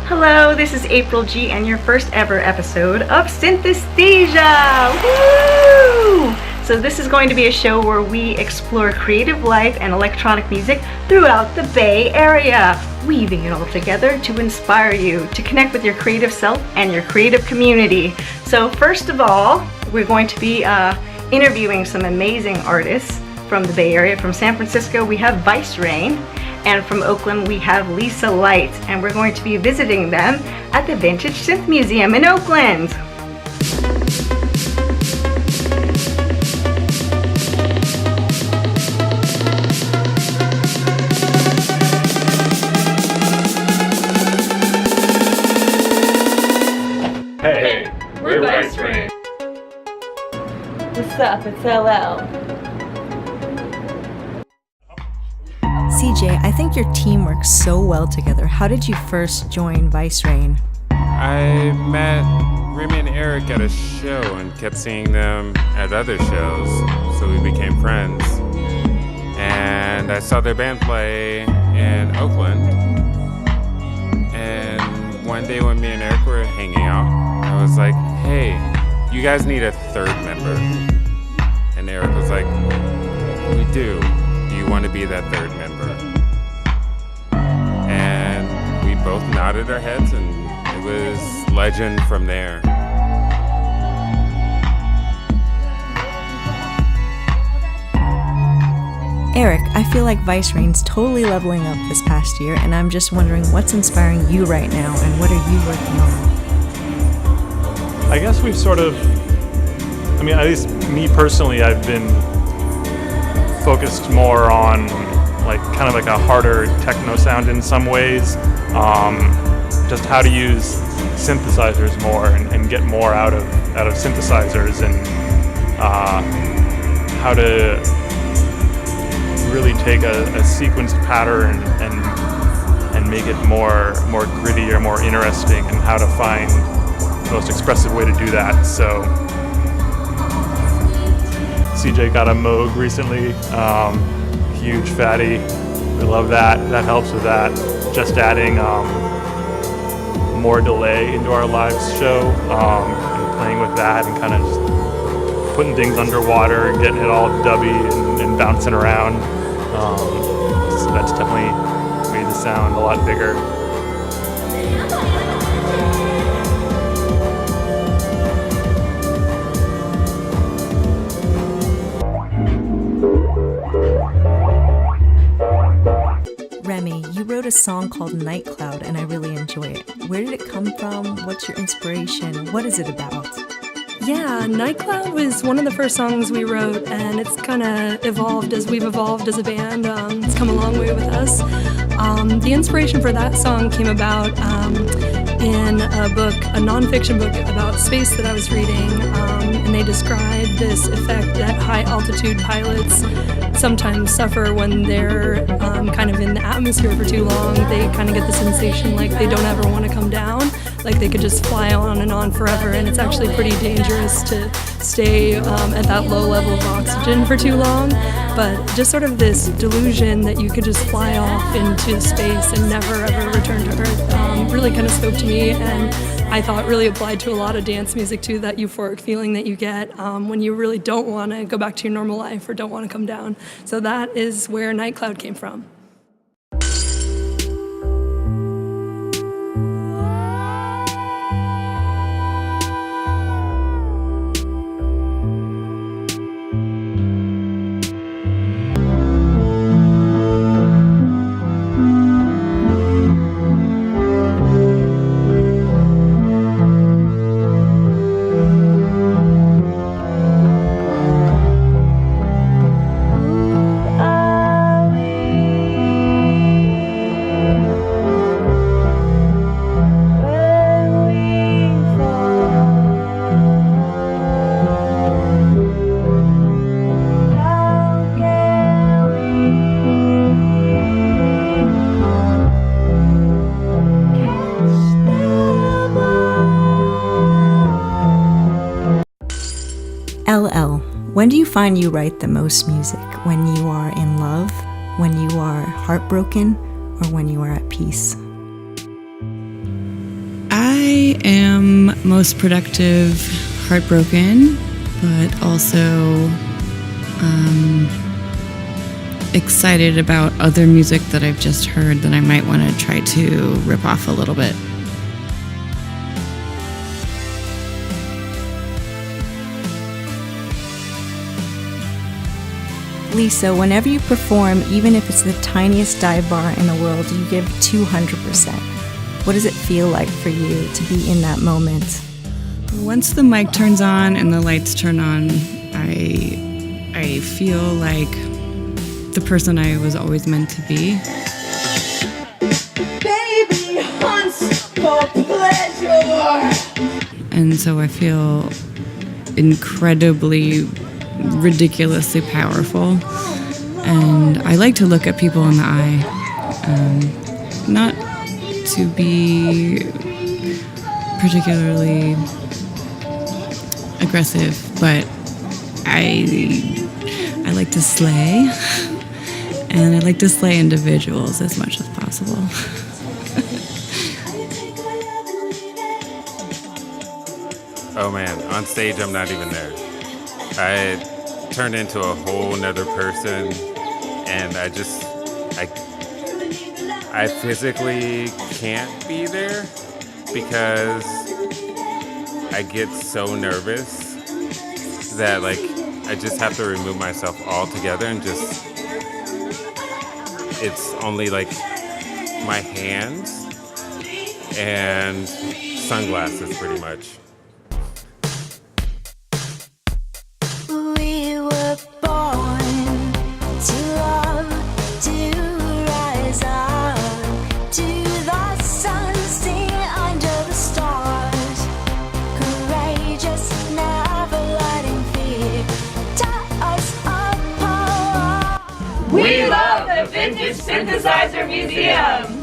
Hello, this is April G and your first ever episode of SYNTHesthesia! Woo! So this is going to be a show where we explore creative life and electronic music throughout the Bay Area, weaving it all together to inspire you to connect with your creative self and your creative community. So first of all, we're going to be interviewing some amazing artists from the Bay Area. From San Francisco, we have REINE, and from Oakland, we have Lisa Light, and we're going to be visiting them at the Vintage Synth Museum in Oakland. Hey, we're REINE. What's up? It's LL. CJ, I think your team works so well together. How did you first join REINE? I met Remy and Eric at a show and kept seeing them at other shows, so we became friends. And I saw their band play in Oakland. And one day when me and Eric were hanging out, I was like, hey, you guys need a third member. And Eric was like, we do. Do you want to be that third member? And we both nodded our heads, and it was legend from there. Eric, I feel like REINE's totally leveling up this past year, and I'm just wondering what's inspiring you right now, and what are you working on? I guess we've sort of, at least me personally, I've been focused more on kind of like a harder techno sound in some ways. Just how to use synthesizers more and get more out of synthesizers, and how to really take a sequenced pattern and make it more gritty or more interesting, and how to find the most expressive way to do that. So CJ got a Moog recently, huge fatty. We love that. That helps with that. Just adding more delay into our live show, and playing with that, and kind of just putting things underwater and getting it all dubby and bouncing around. So that's definitely made the sound a lot bigger. Remy, you wrote a song called Night Cloud, and I really enjoy it. Where did it come from? What's your inspiration? What is it about? Yeah, Night Cloud was one of the first songs we wrote, and it's kind of evolved as we've evolved as a band. It's come a long way with us. The inspiration for that song came about in a book, a nonfiction book about space that I was reading, and they described this effect that high-altitude pilots sometimes suffer when they're kind of in the atmosphere for too long. They kind of get the sensation like they don't ever want to come down, like they could just fly on and on forever, and it's actually pretty dangerous to stay at that low level of oxygen for too long. But just sort of this delusion that you could just fly off into space and never ever return to Earth really kind of spoke to me, and I thought really applied to a lot of dance music too, that euphoric feeling that you get when you really don't want to go back to your normal life or don't want to come down. So that is where Night Cloud came from. LL, when do you find you write the most music? When you are in love, when you are heartbroken, or when you are at peace? I am most productive heartbroken, but also excited about other music that I've just heard that I might want to try to rip off a little bit. Lisa, whenever you perform, even if it's the tiniest dive bar in the world, you give 200%. What does it feel like for you to be in that moment? Once the mic turns on and the lights turn on, I feel like the person I was always meant to be. Baby hunts for pleasure. And so I feel incredibly, ridiculously powerful. And I like to look at people in the eye, not to be particularly aggressive, but I like to slay, and I like to slay individuals as much as possible. Oh man, on stage I'm not even there. I turned into a whole nother person, and I physically can't be there because I get so nervous that like I just have to remove myself altogether and just, it's only like my hands and sunglasses pretty much. We were born to love, to rise up, to the sun, sing under the stars, courageous, never letting fear tear us apart. We love the Vintage Synthesizer Museum!